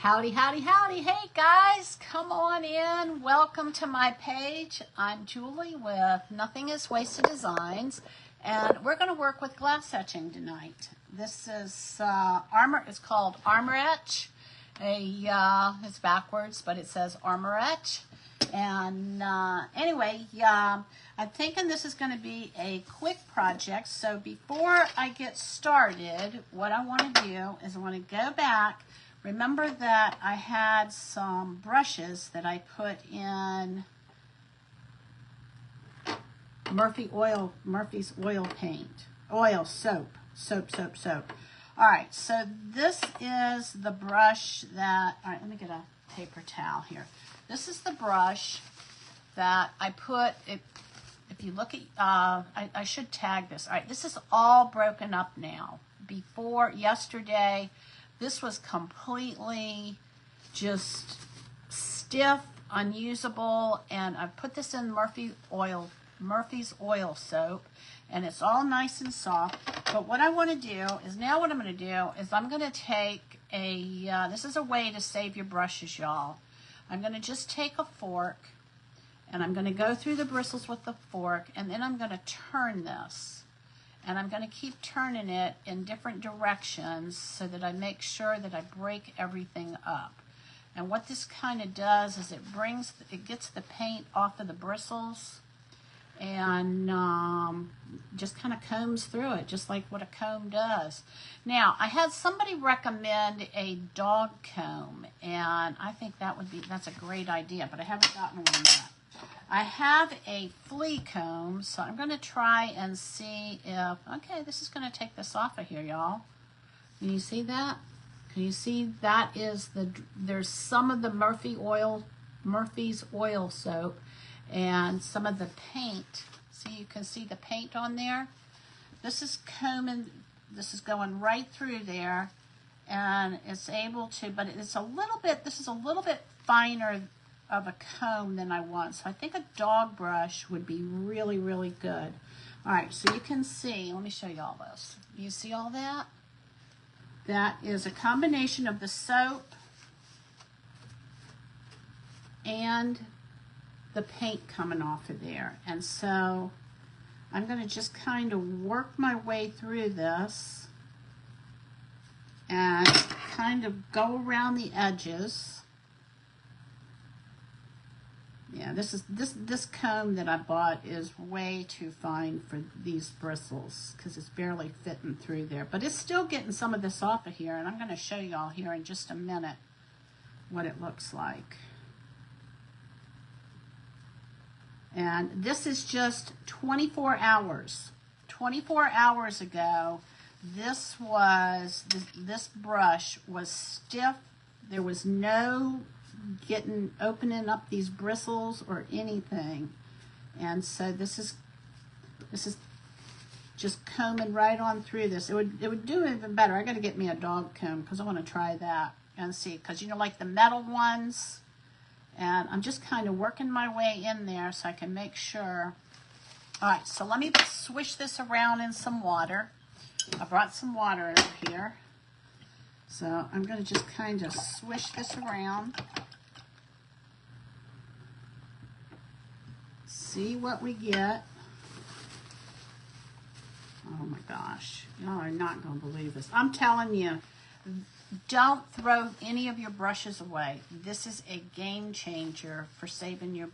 Howdy, howdy, howdy. Hey guys, come on in. Welcome to my page. I'm Julie with Nothing is Wasted Designs, and we're going to work with glass etching tonight. This is it's called Armor Etch. It's backwards, but it says Armor Etch. And anyway, I'm thinking this is going to be a quick project. So before I get started, what I want to do is I want to go back. Remember that I had some brushes that I put in Murphy's oil paint, soap. All right, so this is the brush that, all right, let me get a paper towel here. This is the brush that I put, if you look at, I should tag this. All right, this is all broken up now. Yesterday, this was completely just stiff, unusable, and I put this in Murphy's oil soap, and it's all nice and soft. But what I want to do is, I'm going to take this is a way to save your brushes, y'all. I'm going to just take a fork, and I'm going to go through the bristles with the fork, and then I'm going to turn this. And I'm going to keep turning it in different directions so that I make sure that I break everything up. And what this kind of does is it gets the paint off of the bristles and just kind of combs through it, just like what a comb does. Now, I had somebody recommend a dog comb, and I think that's a great idea, but I haven't gotten one yet. I have a flea comb, so I'm going to try and see if, okay, this is going to take this off of here, y'all. Can you see that? Can you see that is there's some of the Murphy's oil soap and some of the paint. See, you can see the paint on there. This is going right through there, and it's able to, but this is a little bit finer of a comb than I want. So I think a dog brush would be really, really good. All right, so you can see, let me show you all this. You see all that? That is a combination of the soap and the paint coming off of there. And so I'm going to just kind of work my way through this and kind of go around the edges. Yeah, this comb that I bought is way too fine for these bristles because it's barely fitting through there. But it's still getting some of this off of here, and I'm going to show you all here in just a minute what it looks like. And this is just 24 hours. 24 hours ago, this brush was stiff. There was no opening up these bristles or anything, and so this is just combing right on through this. It would do even better. I got to get me a dog comb because I want to try that and see, because like the metal ones, and I'm just kind of working my way in there so I can make sure. All right, so let me swish this around in some water. I brought some water over here, so I'm going to just kind of swish this around. See what we get. Oh my gosh, y'all are not going to believe this. I'm telling you, don't throw any of your brushes away. This is a game changer for saving your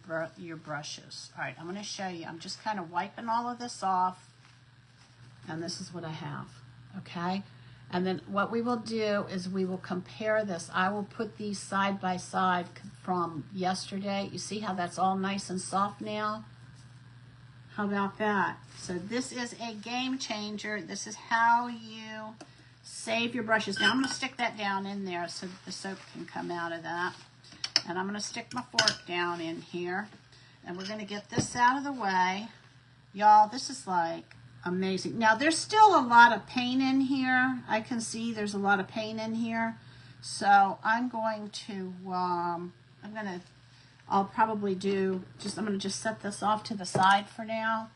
brushes. All right, I'm going to show you. I'm just kind of wiping all of this off, and this is what I have, okay? And then what we will do is we will compare this. I will put these side by side from yesterday. You see how that's all nice and soft now? How about that? So this is a game changer. This is how you save your brushes. Now I'm going to stick that down in there so that the soap can come out of that. And I'm going to stick my fork down in here. And we're going to get this out of the way. Y'all, this is like amazing. Now there's still a lot of paint in here. I can see there's a lot of paint in here. So I'm going to I'm going to just set this off to the side for now.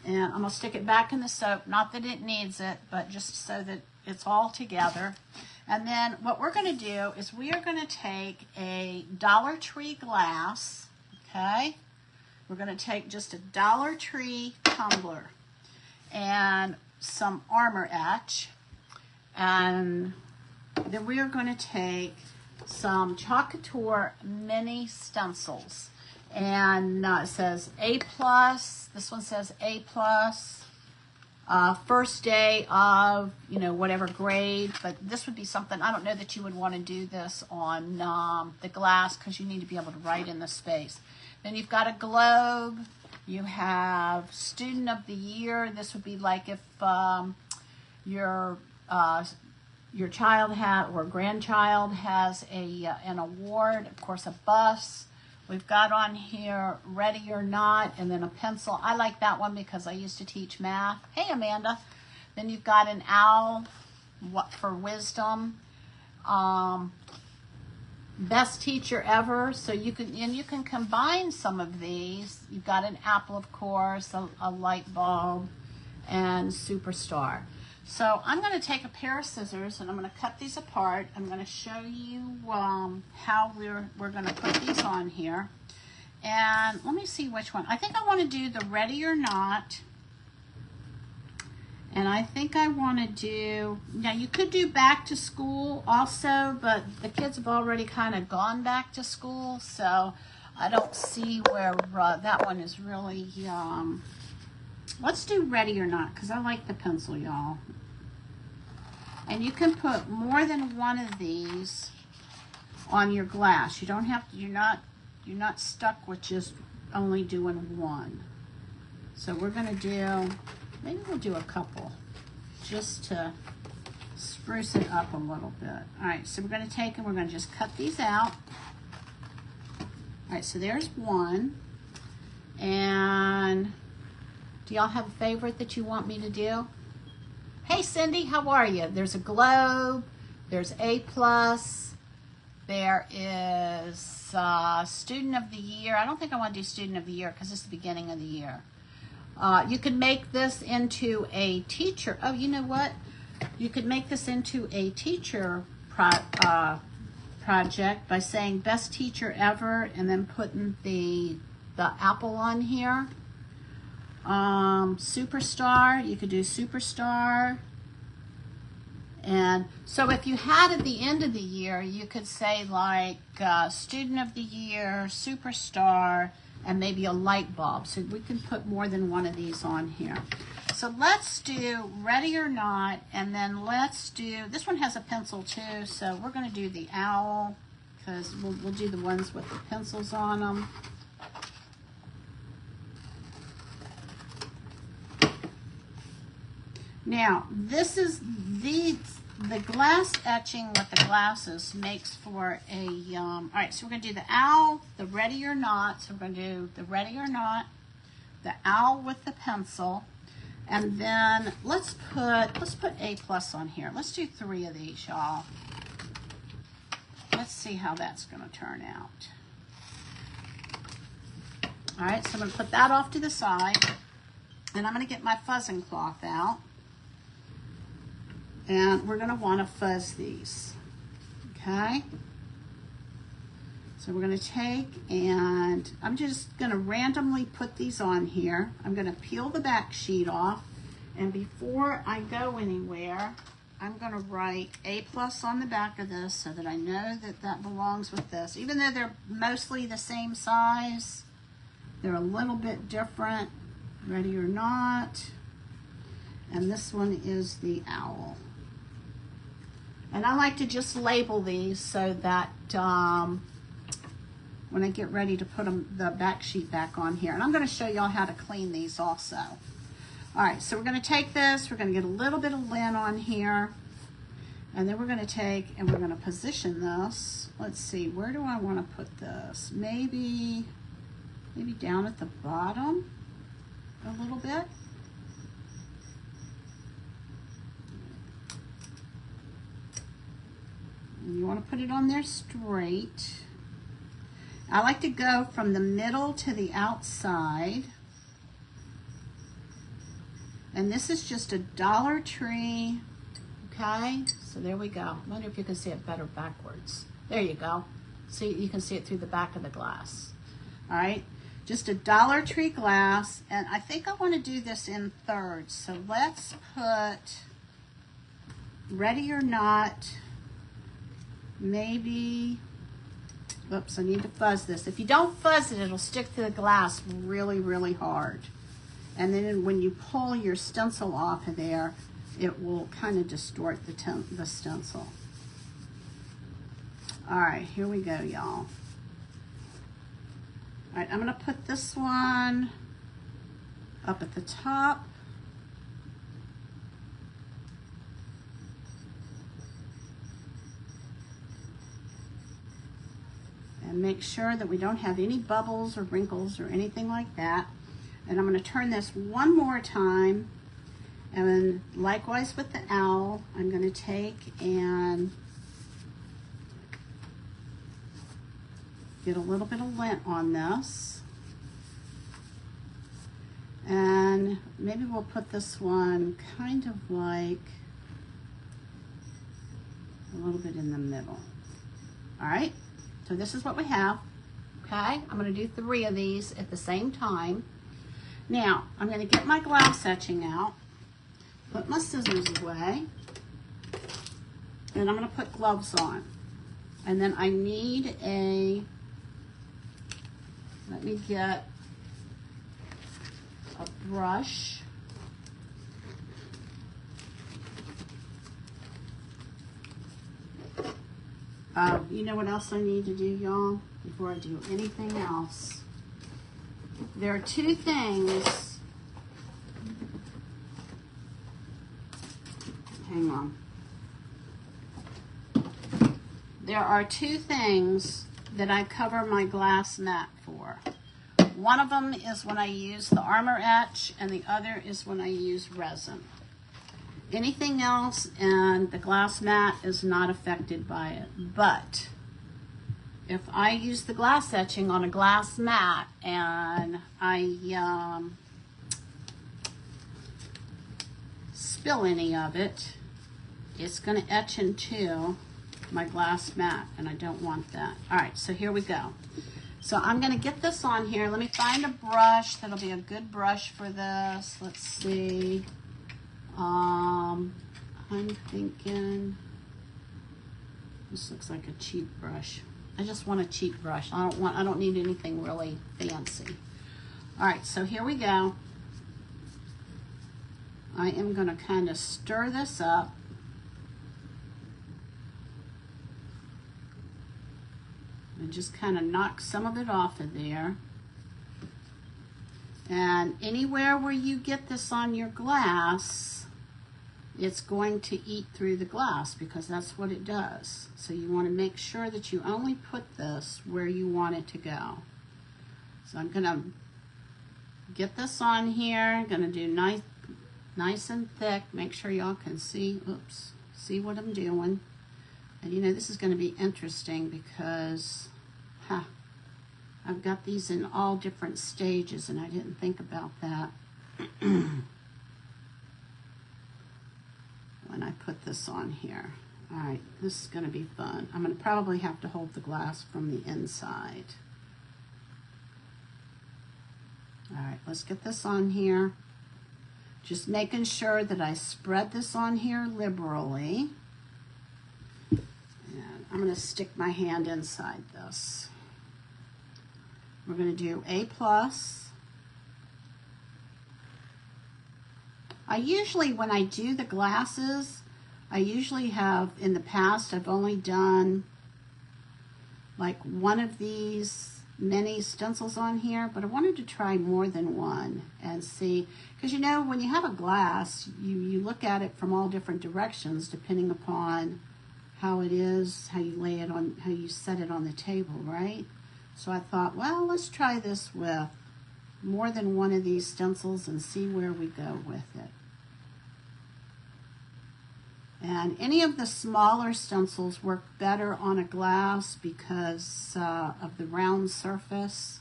And I'm going to stick it back in the soap. Not that it needs it, but just so that it's all together. And then what we're going to do is we are going to take a Dollar Tree glass, okay? We're going to take just a Dollar Tree tumbler and some Armor Etch, and then we are going to take some Chalk Couture mini stencils, and it says A+, this one says A+, first day of, you know, whatever grade, but this would be something, I don't know that you would want to do this on the glass because you need to be able to write in the space. Then you've got a globe, you have Student of the Year. This would be like if your child or grandchild has an award, of course a bus. We've got on here Ready or Not, and then a pencil. I like that one because I used to teach math. Hey, Amanda. Then you've got an owl for wisdom. Best teacher ever. So you can combine some of these. You've got an apple, of course, a light bulb, and superstar. So I'm going to take a pair of scissors and I'm going to cut these apart. I'm going to show you how we're going to put these on here. And let me see which one. I think I want to do the Ready or Not. And I think I want to do, now you could do Back to School also, but the kids have already kind of gone back to school. So I don't see where that one is really, let's do Ready or Not because I like the pencil, y'all. And you can put more than one of these on your glass. You don't have to, you're not stuck with just only doing one. So we're going to do, maybe we'll do a couple just to spruce it up a little bit. All right, so we're going to take and we're going to just cut these out. All right, so there's one. And do y'all have a favorite that you want me to do? Hey, Cindy, how are you? There's a globe. There's A+. There is Student of the Year. I don't think I want to do Student of the Year because it's the beginning of the year. You could make this into a teacher. Oh, you know what? You could make this into a teacher project by saying best teacher ever and then putting the apple on here. Superstar, you could do superstar. And so if you had at the end of the year, you could say like Student of the Year, superstar, and maybe a light bulb. So we can put more than one of these on here. So let's do Ready or Not, and then let's do, this one has a pencil too, so we're going to do the owl because we'll do the ones with the pencils on them. Now, this is the glass etching with the glasses makes for a, all right, so we're going to do the owl, the Ready or Not. So we're going to do the Ready or Not, the owl with the pencil, and then let's put A+ on here. Let's do 3 of these, y'all. Let's see how that's going to turn out. All right, so I'm going to put that off to the side, and I'm going to get my fuzzing cloth out. And we're going to want to fuzz these, okay? So we're going to take and I'm just going to randomly put these on here. I'm going to peel the back sheet off, and before I go anywhere, I'm going to write A+ on the back of this so that I know that that belongs with this. Even though they're mostly the same size, they're a little bit different. Ready or Not. And this one is the owl. And I like to just label these so that when I get ready to put the back sheet back on here. And I'm going to show y'all how to clean these also. All right, so we're going to take this. We're going to get a little bit of lint on here. And then we're going to take and we're going to position this. Let's see, where do I want to put this? Maybe down at the bottom a little bit. And you want to put it on there straight. I like to go from the middle to the outside. And this is just a Dollar Tree, okay? So there we go. I wonder if you can see it better backwards. There you go. See, you can see it through the back of the glass. All right, just a Dollar Tree glass, and I think I want to do this in thirds. So let's put Ready or Not, maybe, oops, I need to fuzz this. If you don't fuzz it, it'll stick to the glass really, really hard. And then when you pull your stencil off of there, it will kind of distort the stencil. All right, here we go, y'all. All right, I'm gonna put this one up at the top. And make sure that we don't have any bubbles or wrinkles or anything like that. And I'm going to turn this one more time. And then likewise with the owl, I'm going to take and get a little bit of lint on this. And maybe we'll put this one kind of like a little bit in the middle. All right. So this is what we have, okay? I'm going to do 3 of these at the same time. Now, I'm going to get my glass etching out, put my scissors away, and I'm going to put gloves on. And then I need let me get a brush. You know what else I need to do, y'all, before I do anything else? There are 2 things. Hang on. There are 2 things that I cover my glass mat for. One of them is when I use the Armor Etch, and the other is when I use resin. Anything else and the glass mat is not affected by it. But if I use the glass etching on a glass mat and I spill any of it, it's going to etch into my glass mat, and I don't want that. All right, so here we go. So I'm going to get this on here. Let me find a brush that'll be a good brush for this. Let's see. I'm thinking this looks like a cheap brush. I just want a cheap brush. I don't need anything really fancy. All right, so here we go. I am going to kind of stir this up. And just kind of knock some of it off of there. And anywhere where you get this on your glass, it's going to eat through the glass because that's what it does. So you want to make sure that you only put this where you want it to go. So I'm going to get this on here. I'm going to do nice and thick. Make sure y'all can see, see what I'm doing. And you know, this is going to be interesting because, I've got these in all different stages and I didn't think about that. When I put this on here. All right, this is going to be fun. I'm going to probably have to hold the glass from the inside. All right, let's get this on here. Just making sure that I spread this on here liberally. And I'm going to stick my hand inside this. We're going to do A+. I usually, when I do the glasses, I usually have, in the past, I've only done like one of these mini stencils on here, but I wanted to try more than one and see, because you know, when you have a glass, you look at it from all different directions depending upon how it is, how you lay it on, how you set it on the table, right? So I thought, well, let's try this with more than one of these stencils and see where we go with it. And any of the smaller stencils work better on a glass because of the round surface.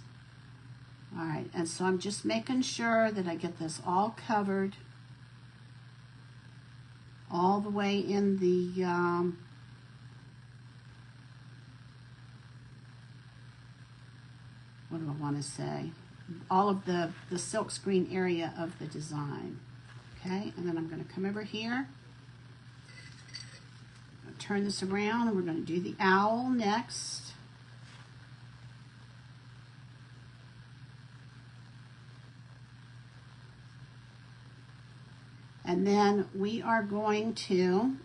All right, and so I'm just making sure that I get this all covered all the way in the what do I want to say? All of the silk screen area of the design. Okay, and then I'm going to come over here, turn this around, and we're going to do the owl next. And then we are going to,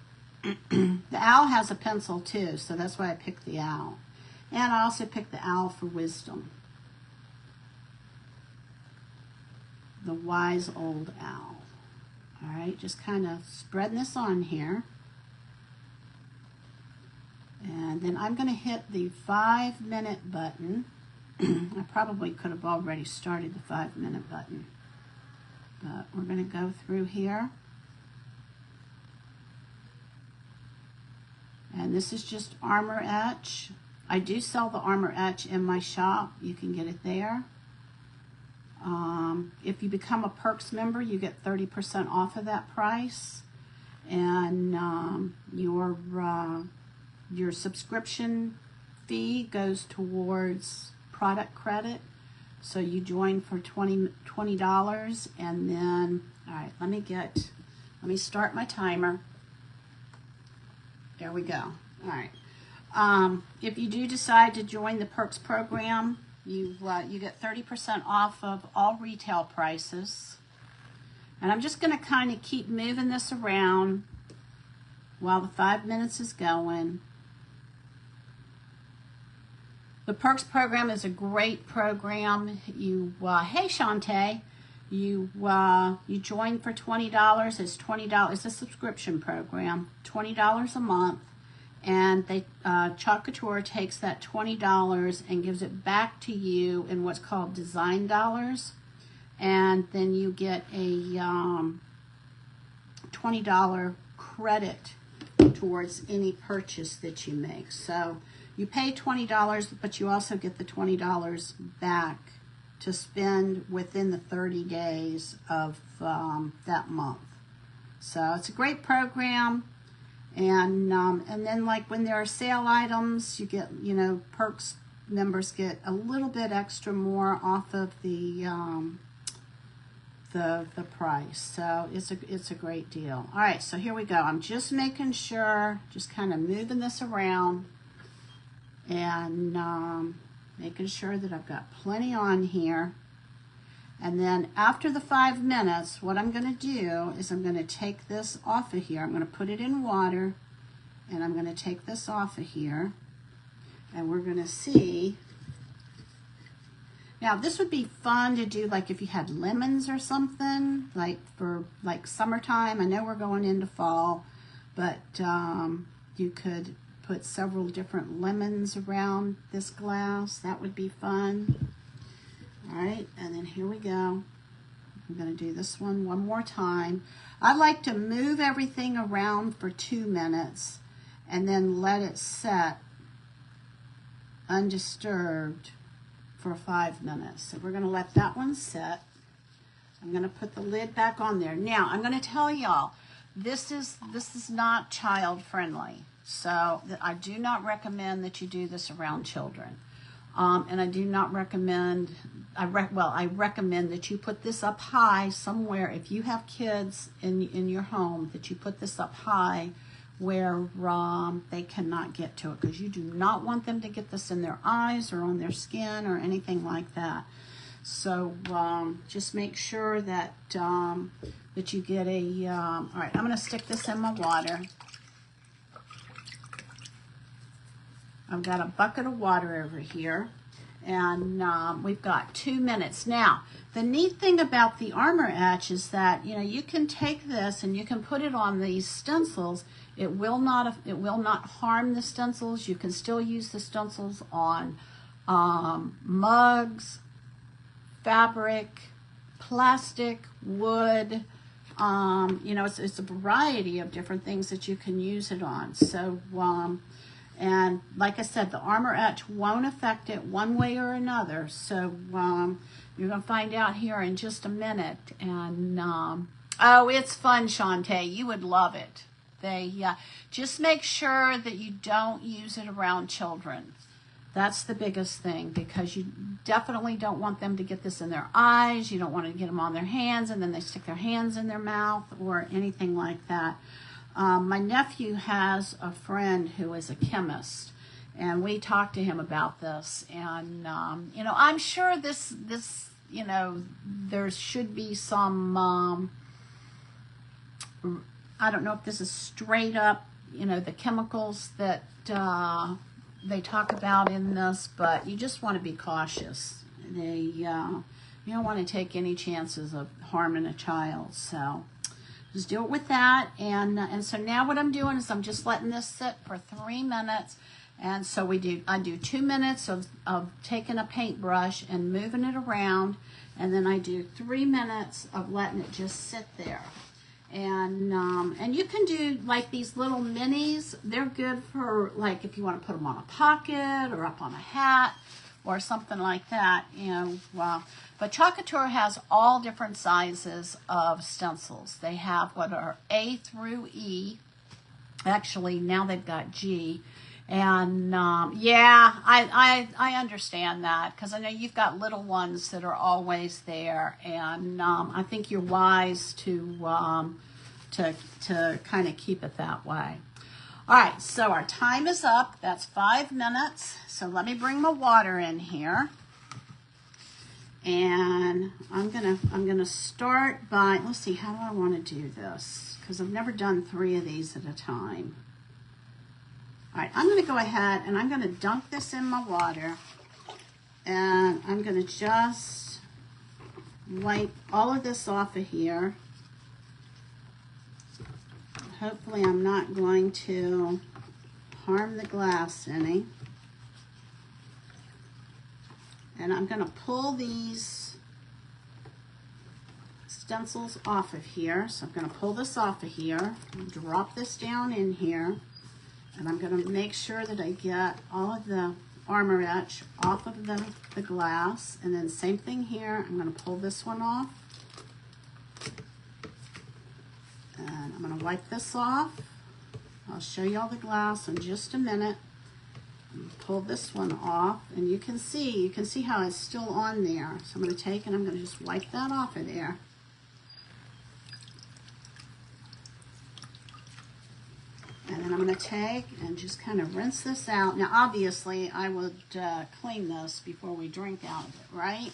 the owl has a pencil too, so that's why I picked the owl. And I also picked the owl for wisdom. The wise old owl. All right, just kind of spreading this on here. And then I'm going to hit the 5-minute button. I probably could have already started the 5-minute button. But we're going to go through here. And this is just Armor Etch. I do sell the Armor Etch in my shop. You can get it there. If you become a Perks member, you get 30% off of that price. And your subscription fee goes towards product credit. So you join for $20, and then, all right, let me start my timer. There we go. All right. If you do decide to join the Perks program, you get 30% off of all retail prices. And I'm just going to kind of keep moving this around while the 5 minutes is going. The Perks program is a great program. Hey Shantae, you join for $20. It's $20. It's a subscription program, $20 a month, and Chalk Couture takes that $20 and gives it back to you in what's called design dollars, and then you get a $20 credit towards any purchase that you make. So you pay $20, but you also get the $20 back to spend within the 30 days of that month. So it's a great program. And then, like, when there are sale items, you get, Perks members get a little bit extra more off of the price. So it's a great deal. All right, so here we go. I'm just making sure, just kind of moving this around, and making sure that I've got plenty on here. And then after the 5 minutes, what I'm going to do is I'm going to take this off of here. I'm going to put it in water, and I'm going to take this off of here, and we're going to see. Now, this would be fun to do, like, if you had lemons or something, like for like summertime. I know we're going into fall, but you could put several different lemons around this glass. That would be fun. All right, and then here we go. I'm going to do this one more time. I like to move everything around for 2 minutes and then let it set undisturbed for 5 minutes. So we're going to let that one set. I'm going to put the lid back on there. Now, I'm going to tell y'all, this is not child friendly. So I do not recommend that you do this around children. And I do not recommend, I recommend that you put this up high somewhere. If you have kids in your home, that you put this up high where they cannot get to it, because you do not want them to get this in their eyes or on their skin or anything like that. So just make sure that that you get a, all right, I'm going to stick this in my water. I've got a bucket of water over here, and we've got 2 minutes. Now, the neat thing about the Armor Etch is that, you can take this and you can put it on these stencils. It will not harm the stencils. You can still use the stencils on mugs, fabric, plastic, wood. It's a variety of different things that you can use it on. So, and like I said, the Armor Etch won't affect it one way or another. So you're going to find out here in just a minute. And oh, it's fun, Shantae. You would love it. they, just make sure that you don't use it around children. That's the biggest thing, because you definitely don't want them to get this in their eyes. You don't want to get them on their hands and then they stick their hands in their mouth or anything like that. My nephew has a friend who is a chemist, and we talked to him about this. And, you know, I'm sure this, you know, there should be some, I don't know if this is straight up, you know, the chemicals that, they talk about in this, but you just want to be cautious. You don't want to take any chances of harming a child. So just do it with that. And so now what I'm doing is I'm just letting this sit for 3 minutes. And so I do 2 minutes of taking a paintbrush and moving it around. And then I do 3 minutes of letting it just sit there. And you can do like these little minis. They're good for like if you want to put them on a pocket or up on a hat or something like that. You know, but Chalk Couture has all different sizes of stencils. They have what are A through E. Actually, now they've got G. And yeah, I understand that, because I know you've got little ones that are always there, and I think you're wise to kind of keep it that way. All right, so our time is up. That's 5 minutes. So let me bring my water in here, and I'm gonna start by, let's see, how do I want to do this? Because I've never done 3 of these at a time. All right, I'm going to go ahead and I'm going to dunk this in my water, and I'm going to just wipe all of this off of here. Hopefully I'm not going to harm the glass any. And I'm going to pull these stencils off of here. So I'm going to pull this off of here, drop this down in here. And I'm going to make sure that I get all of the Armor Etch off of the glass. And then same thing here. I'm going to pull this one off. And I'm going to wipe this off. I'll show you all the glass in just a minute. Pull this one off. And you can see how it's still on there. So I'm going to take and I'm going to just wipe that off of there. And then I'm going to take and just kind of rinse this out. Now, obviously, I would clean this before we drink out of it, right?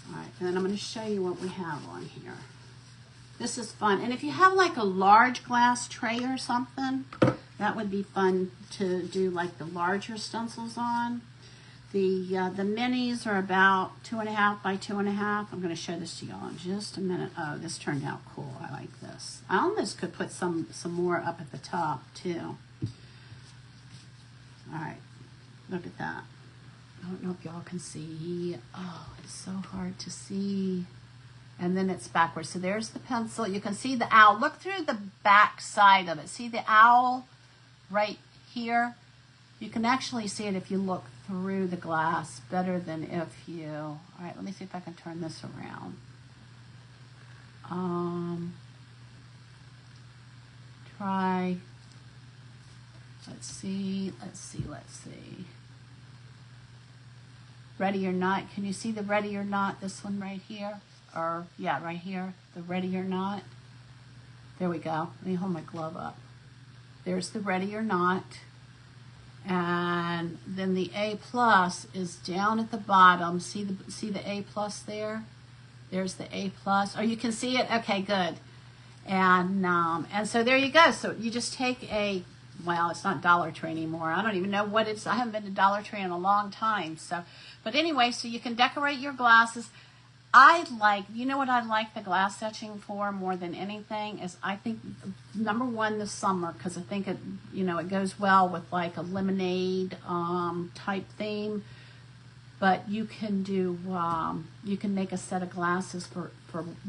All right, and then I'm going to show you what we have on here. This is fun. And if you have like a large glass tray or something, that would be fun to do like the larger stencils on. The minis are about 2.5 by 2.5. I'm going to show this to y'all in just a minute. Oh, this turned out cool. I like this. I almost could put some more up at the top too. All right, look at that. I don't know if y'all can see. Oh, it's so hard to see. And then it's backwards. So there's the pencil. You can see the owl. Look through the back side of it. See the owl right here? You can actually see it if you look through the glass better than if you... All right, let me see if I can turn this around. Try... Let's see. Ready or not. Can you see the ready or not? This one right here. Or, yeah, right here. The ready or not. There we go. Let me hold my glove up. There's the ready or not. And then the A plus is down at the bottom. See the A plus there? There's the A plus. Oh, you can see it? Okay, good. And so there you go. So you just take a, well, it's not Dollar Tree anymore. I don't even know what it's, I haven't been to Dollar Tree in a long time. So, but anyway, so you can decorate your glasses. You know what I like the glass etching for more than anything is, I think, number one, the summer, because I think it, you know, it goes well with like a lemonade type theme. But you can do, you can make a set of glasses for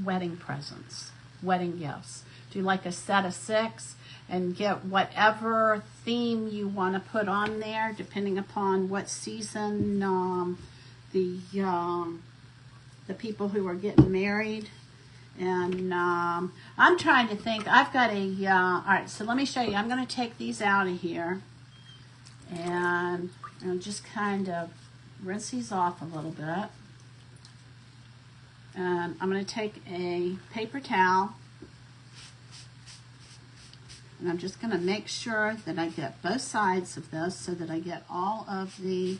wedding presents, wedding gifts. Do like a set of 6 and get whatever theme you want to put on there, depending upon what season the people who are getting married. And I'm trying to think. I've got a, all right, so let me show you. I'm going to take these out of here. And I'll just kind of rinse these off a little bit. And I'm going to take a paper towel. And I'm just going to make sure that I get both sides of this so that I get all of the,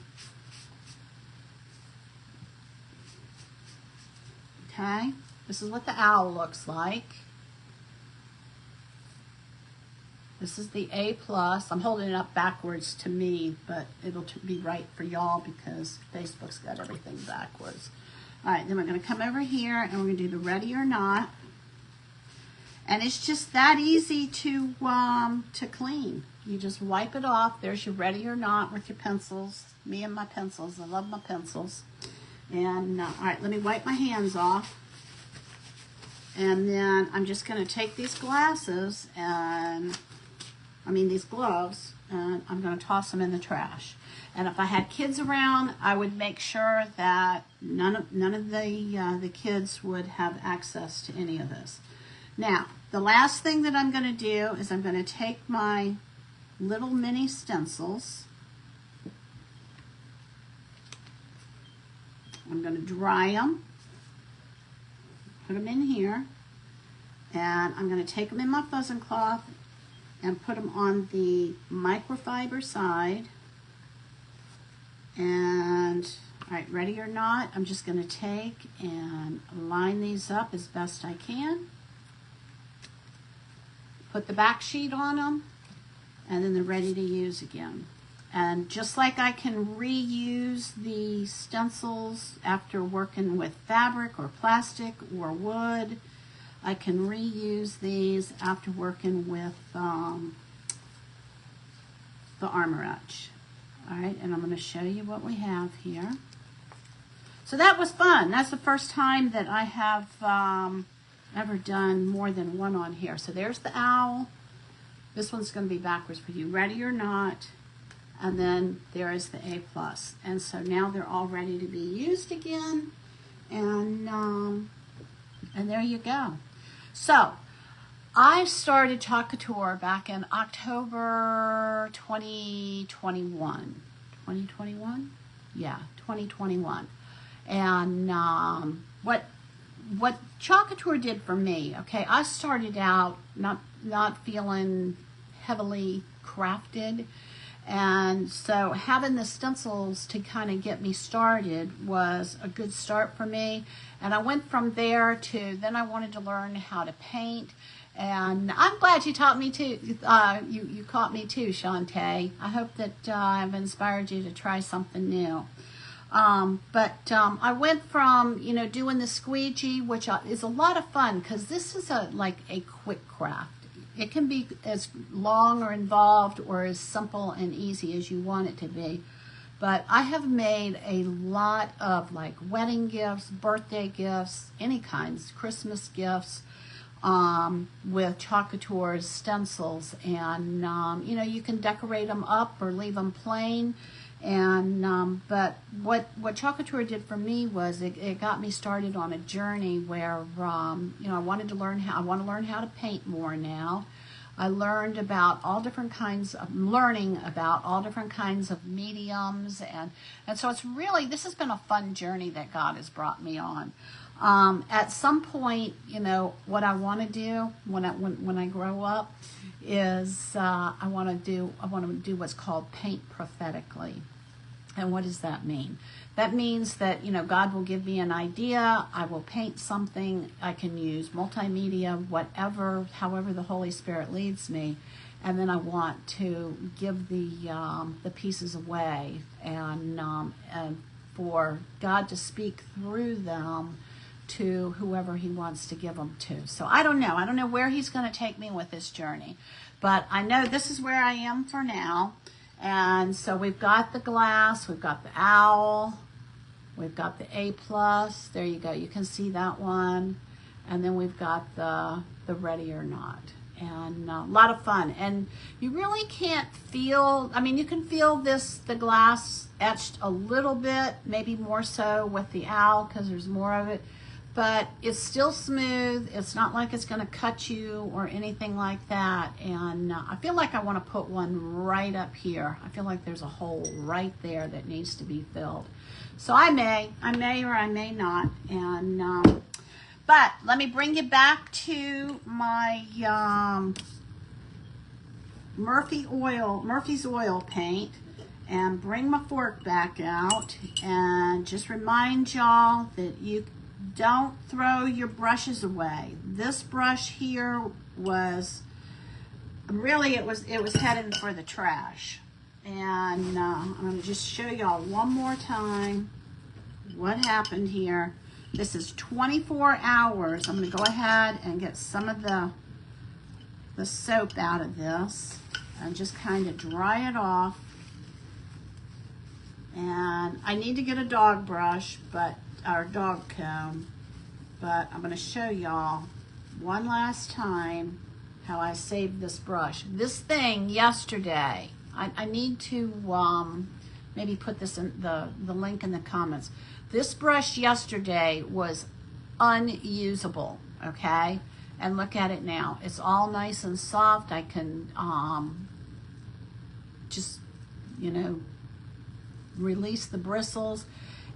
okay, this is what the owl looks like. This is the A+. I'm holding it up backwards to me, but it'll be right for y'all because Facebook's got everything backwards. All right, then we're going to come over here and we're going to do the ready or not. And it's just that easy to clean. You just wipe it off. There's your ready or not with your pencils. Me and my pencils. I love my pencils. And, all right, let me wipe my hands off. And then I'm just going to take these glasses and, these gloves, and I'm going to toss them in the trash. And if I had kids around, I would make sure that none of the kids would have access to any of this. Now, the last thing that I'm going to do is I'm going to take my little mini stencils. I'm going to dry them, put them in here, and I'm going to take them in my fuzzing cloth and put them on the microfiber side. And, all right, ready or not, I'm just going to take and line these up as best I can. Put the back sheet on them, and then they're ready to use again. And just like I can reuse the stencils after working with fabric or plastic or wood, I can reuse these after working with the Armor Etch. All right, and I'm going to show you what we have here. So that was fun. That's the first time that I have ever done more than one on here. So there's the owl. This one's going to be backwards for you. Ready or not. And then there is the A+. And so now they're all ready to be used again. And there you go. So I started Chalk Couture back in October 2021. 2021? Yeah, 2021. And what Chalk Couture did for me, okay, I started out not feeling heavily crafted. And so having the stencils to kind of get me started was a good start for me. And I went from there to, then I wanted to learn how to paint. And I'm glad you taught me too. You caught me too, Shantae. I hope that I've inspired you to try something new. I went from, doing the squeegee, which is a lot of fun because this is like a quick craft. It can be as long or involved or as simple and easy as you want it to be. But I have made a lot of like wedding gifts, birthday gifts, any kinds, Christmas gifts with Chalk Couture's stencils. And, you can decorate them up or leave them plain. And but what Chalk Couture did for me was it got me started on a journey where I wanted to learn how to paint more now. I learned about all different kinds of mediums, and so it's really, this has been a fun journey that God has brought me on. At some point, what I want to do when I grow up is I want to do what's called paint prophetically. And what does that mean? That means that, God will give me an idea. I will paint something. I can use multimedia, however the Holy Spirit leads me. And then I want to give the pieces away and for God to speak through them to whoever he wants to give them to. So I don't know. I don't know where he's going to take me with this journey. But I know this is where I am for now. And so we've got the glass, we've got the owl, we've got the A+. There you go. You can see that one. And then we've got the ready or not. And a lot of fun. And you really can't feel, you can feel the glass etched a little bit, maybe more so with the owl because there's more of it. but it's still smooth. It's not like it's going to cut you or anything like that. And I feel like I want to put one right up here. I feel like there's a hole right there that needs to be filled. So I may or I may not. And but let me bring you back to my Murphy's oil paint, and bring my fork back out, and just remind y'all that you don't throw your brushes away. This brush here was really, it was headed for the trash. And I'm going to just show y'all one more time what happened here. This is 24 hours. I'm going to go ahead and get some of the soap out of this and just kind of dry it off. And I need to get a dog brush, or dog comb, but I'm going to show y'all one last time how I saved this brush. This thing yesterday, I need to maybe put this in the link in the comments. This brush yesterday was unusable, okay? And look at it now. It's all nice and soft. I can just, you know, release the bristles.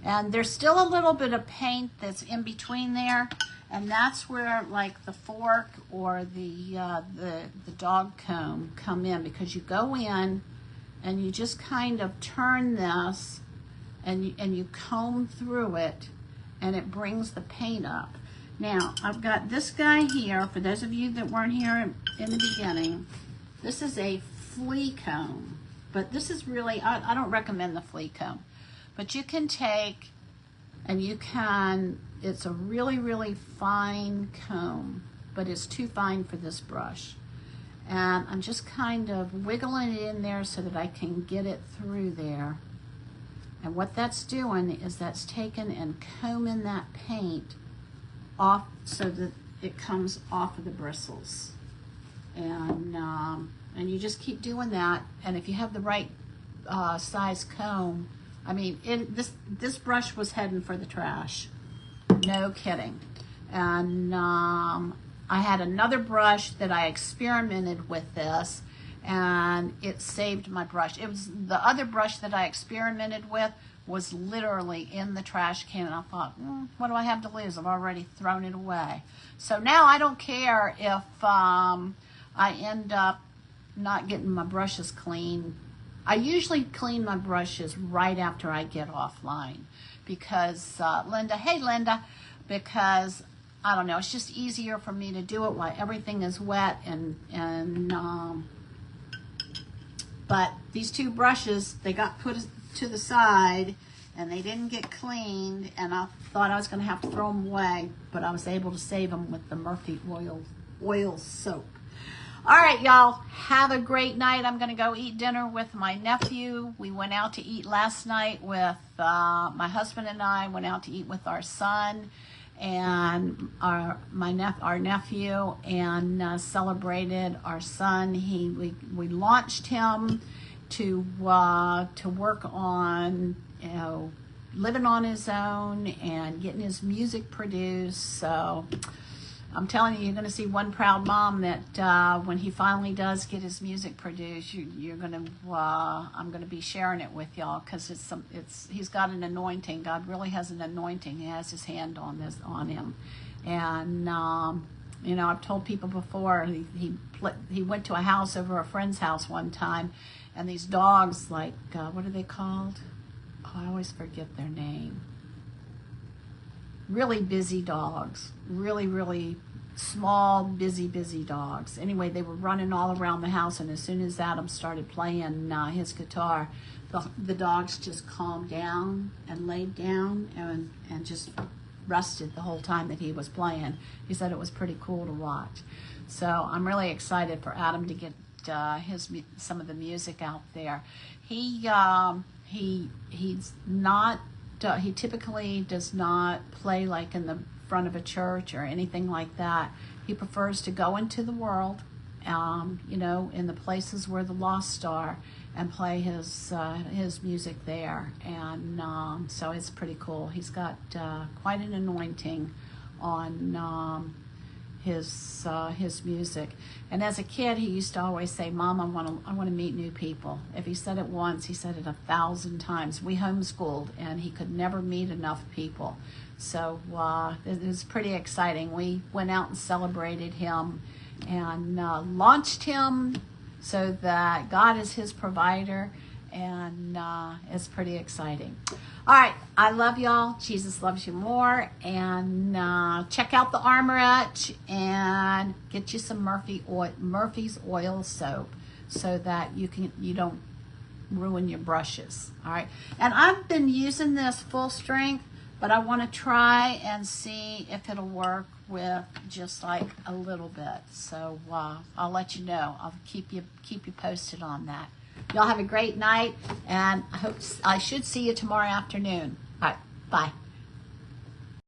And there's still a little bit of paint that's in between there. And that's where like the fork or the dog comb come in, because you go in and you just kind of turn this and you comb through it, and it brings the paint up. Now, I've got this guy here, for those of you that weren't here in the beginning. This is a flea comb, but this is really, I don't recommend the flea comb. But you can take, and you can, it's a really, really fine comb, but it's too fine for this brush. And I'm just kind of wiggling it in there so that I can get it through there. And what that's doing is that's taking and combing that paint off so that it comes off of the bristles. And you just keep doing that. And if you have the right size comb, I mean, this brush was heading for the trash. No kidding. And I had another brush that I experimented with this, and it saved my brush. It was the other brush that I experimented with was literally in the trash can, and I thought, what do I have to lose? I've already thrown it away. So now I don't care if I end up not getting my brushes clean. I usually clean my brushes right after I get offline, because Linda, because I don't know, it's just easier for me to do it while everything is wet. But these two brushes, they got put to the side and they didn't get cleaned, and I thought I was going to have to throw them away, but I was able to save them with the Murphy oil soap. All right, y'all, have a great night. I'm going to go eat dinner with my nephew. We went out to eat last night with my husband, and I went out to eat with our son and our nephew, and celebrated our son. We launched him to work on, you know, living on his own and getting his music produced. So I'm telling you, you're going to see one proud mom that when he finally does get his music produced, you're going to, I'm going to be sharing it with y'all, because he's got an anointing. God really has an anointing. He has his hand on him. And, you know, I've told people before, he went to a house over a friend's house one time, and these dogs, like, what are they called? Oh, I always forget their name. Really busy dogs, really small, busy dogs. Anyway, they were running all around the house, and as soon as Adam started playing his guitar, the dogs just calmed down and laid down and just rested the whole time that he was playing. He said it was pretty cool to watch. So I'm really excited for Adam to get some of the music out there. He typically does not play like in the front of a church or anything like that. He prefers to go into the world, you know, in the places where the lost are, and play his music there. And so it's pretty cool. He's got quite an anointing on his music. And as a kid, he used to always say, "Mom, I want to meet new people." If he said it once, he said it 1,000 times. We homeschooled, and he could never meet enough people. So it was pretty exciting. We went out and celebrated him and launched him so that God is his provider, and it's pretty exciting. All right, I love y'all. Jesus loves you more. And check out the Armor Etch and get you some Murphy's oil soap so that you don't ruin your brushes. All right, and I've been using this full strength, but I want to try and see if it'll work with just like a little bit. So I'll let you know. I'll keep you posted on that. Y'all have a great night, and I should see you tomorrow afternoon. All right, bye.